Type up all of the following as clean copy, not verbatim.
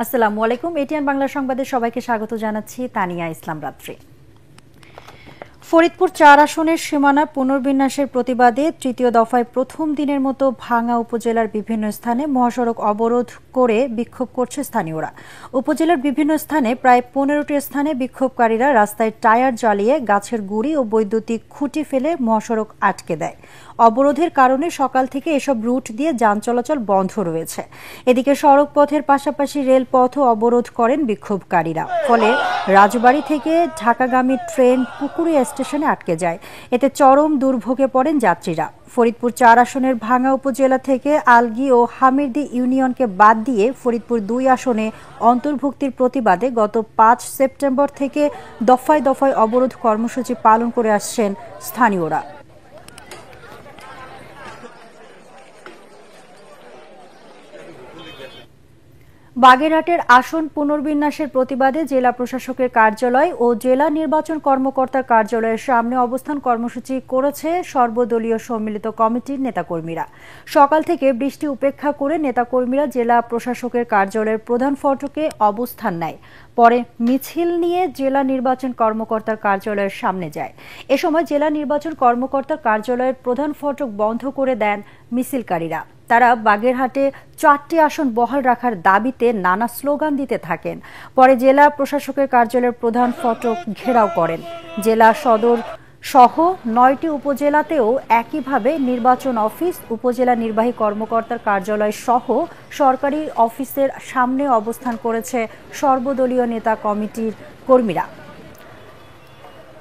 আসসালামু আলাইকুম। এটিএন বাংলা সংবাদে সবাইকে স্বাগত জানাচ্ছি। তানিয়া ইসলাম রাত্রি। ফরিদপুর ৪ আসনের সীমানা পুনর্বিন্যাসের প্রতিবাদে তৃতীয় দফায় প্রথম দিনের মতো ভাঙ্গা উপজেলার বিভিন্ন স্থানে মহাসড়ক অবরোধ করে বিক্ষোভ করছে স্থানীয়রা। উপজেলার বিভিন্ন স্থানে প্রায় ১৫টি স্থানে বিক্ষোভকারীরা রাস্তায় টায়ার জ্বালিয়ে গাছের গুঁড়ি ও বৈদ্যুতিক খুঁটি ফেলে মহাসড়ক আটকে দেয়। অবরোধের কারণে সকাল থেকে এসব রুট দিয়ে যান চলাচল বন্ধ রয়েছে। এদিকে সড়ক পথের পাশাপাশি রেলপথও অবরোধ করেন বিক্ষোভকারীরা। ফলে রাজবাড়ী থেকে ঢাকাগামী ট্রেন পুকুরিয়া স্টেশনে আটকে যায়। এতে চরম দুর্ভোগে পড়েন যাত্রীরা। ফরিদপুর ৪ আসনের ভাঙ্গা উপজেলা থেকে আলগী ও হামিরদি ইউনিয়নকে বাদ দিয়ে ফরিদপুর ২ আসনে অন্তর্ভুক্তির প্রতিবাদে গত ৫ সেপ্টেম্বর থেকে দফায় দফায় অবরোধ কর্মসূচি পালন করে আসছেন স্থানীয়রা। বাগেরহাটের আসন পুনর্বিন্যাসের প্রতিবাদে জেলা প্রশাসকের কার্যালয় ও জেলা নির্বাচন কর্মকর্তার কার্যালয়ের সামনে অবস্থান কর্মসূচি করেছে সর্বদলীয় সম্মিলিত কমিটির নেতাকর্মীরা। সকাল থেকে বৃষ্টি উপেক্ষা করে নেতাকর্মীরা জেলা প্রশাসকের কার্যালয়ের প্রধান ফটকে অবস্থান নেয়। পরে মিছিল নিয়ে জেলা নির্বাচন কর্মকর্তার কার্যালয়ের সামনে যায়। এ সময় জেলা নির্বাচন কর্মকর্তার কার্যালয়ের প্রধান ফটক বন্ধ করে দেন মিছিলকারীরা। তারা বাগেরহাটে ৪টি আসন বহাল রাখার দাবিতে নানা স্লোগান দিতে থাকেন। পরে জেলা প্রশাসকের কার্যালয়ের প্রধান ফটক ঘেরাও করেন। জেলা সদর সহ ৯টি উপজেলাতেও একইভাবে নির্বাচন অফিস, উপজেলা নির্বাহী কর্মকর্তার কার্যালয় সহ সরকারি অফিসের সামনে অবস্থান করেছে সর্বদলীয় নেতা কমিটির কর্মীরা।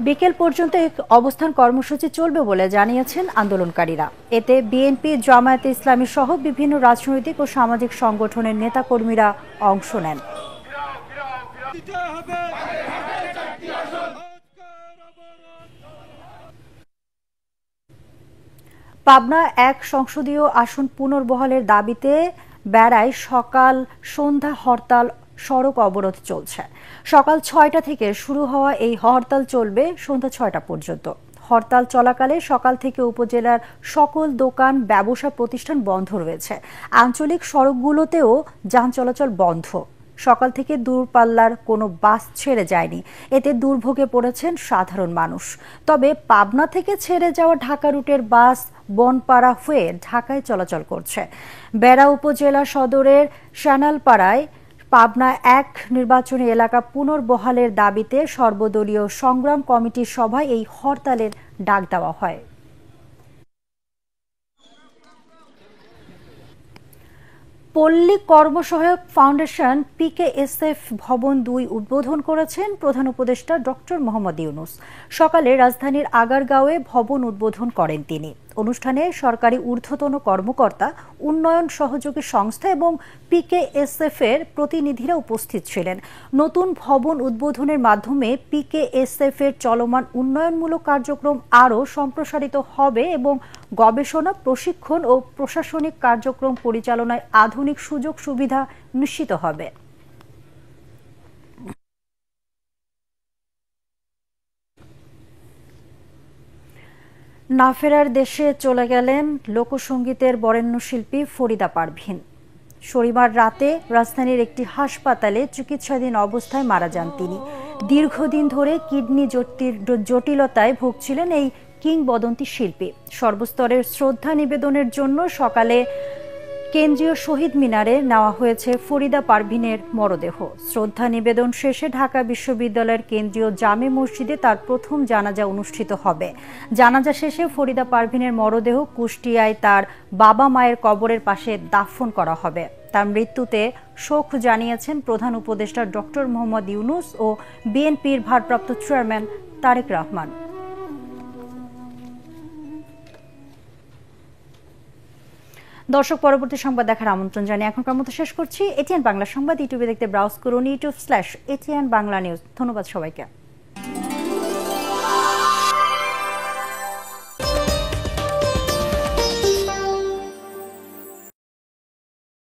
বিকেল পর্যন্ত অবস্থান কর্মসূচি চলবে বলে জানিয়েছেন আন্দোলনকারীরা। এতে বিএনপি, জামায়াতে ইসলামী সহ বিভিন্ন রাজনৈতিক ও সামাজিক সংগঠনের নেতাকর্মীরা অংশ নেন। পাবনা ১ সংসদীয় আসন পুনর্বহালের দাবিতে বেড়ায় সকাল সন্ধ্যা হরতাল, সড়ক অবরোধ চলছে। সকাল ৬টা থেকে শুরু হওয়া এই হরতাল চলবে সন্ধ্যা ৬টা পর্যন্ত। হরতাল চলাকালে সকাল থেকে উপজেলার সকল দোকান, ব্যবসা প্রতিষ্ঠান বন্ধ রয়েছে। আঞ্চলিক সড়কগুলোতেও যান চলাচল বন্ধ। সকাল থেকে দূরপাল্লার কোনো বাস ছেড়ে যায়নি। এতে দুর্ভোগে পড়েছেন সাধারণ মানুষ। তবে পাবনা থেকে ছেড়ে যাওয়া ঢাকা রুটের বাস বনপাড়া হয়ে ঢাকায় চলাচল করছে। বেড়া উপজেলা সদরের শ্যানালপাড়ায় পাবনা ১ নির্বাচনী এলাকা পুনর্বহালের দাবিতে সর্বদলীয় সংগ্রাম কমিটির সভায় এই হরতালের ডাক দেওয়া হয়। পল্লী কর্মসহায়ক ফাউন্ডেশন PKSF ভবন ২ উদ্বোধন করেছেন প্রধান উপদেষ্টা ডক্টর মোহাম্মদ ইউনূস। সকালে রাজধানীর আগারগাঁওয়ে ভবন উদ্বোধন করেন তিনি। অনুষ্ঠানে সরকারি ঊর্ধ্বতন কর্মকর্তা, উন্নয়ন সহযোগী সংস্থা এবং PKSF এর প্রতিনিধিরা উপস্থিত ছিলেন। নতুন ভবন উদ্বোধনের মাধ্যমে PKSF এর চলমান উন্নয়নমূলক কার্যক্রম আরও সম্প্রসারিত হবে এবং গবেষণা, প্রশিক্ষণ ও প্রশাসনিক কার্যক্রম পরিচালনায় আধুনিক সুযোগ সুবিধা নিশ্চিত হবে। না ফেরার দেশে চলে গেলেন লোকসঙ্গীতের বরেণ্য শিল্পী ফরিদা পারভীন। শনিবার রাতে রাজধানীর একটি হাসপাতালে চিকিৎসাধীন অবস্থায় মারা যান তিনি। দীর্ঘদিন ধরে কিডনি জটিলতায় ভুগছিলেন এই কিংবদন্তি শিল্পী। সর্বস্তরের শ্রদ্ধা নিবেদনের জন্য সকালে কেন্দ্রীয় শহীদ মিনারে নেওয়া হয়েছে ফরিদা পারভীনের মরদেহ। শ্রদ্ধা নিবেদন শেষে ঢাকা বিশ্ববিদ্যালয়ের কেন্দ্রীয় জামে মসজিদে তার প্রথম জানাজা অনুষ্ঠিত হবে। জানাজা শেষে ফরিদা পারভীনের মরদেহ কুষ্টিয়ায় তার বাবা মায়ের কবরের পাশে দাফন করা হবে। তার মৃত্যুতে শোক জানিয়েছেন প্রধান উপদেষ্টা ডক্টর মোহাম্মদ ইউনূস ও বিএনপির ভারপ্রাপ্ত চেয়ারম্যান তারেক রহমান। দর্শক, পরবর্তী সংবাদ দেখার আমন্ত্রণ জানিয়ে এখনকার মতো শেষ করছি। এটিএন বাংলা সংবাদ ইউটিউবে দেখতে ব্রাউজ করুন youtube/ATN বাংলা নিউজ। ধন্যবাদ সবাইকে।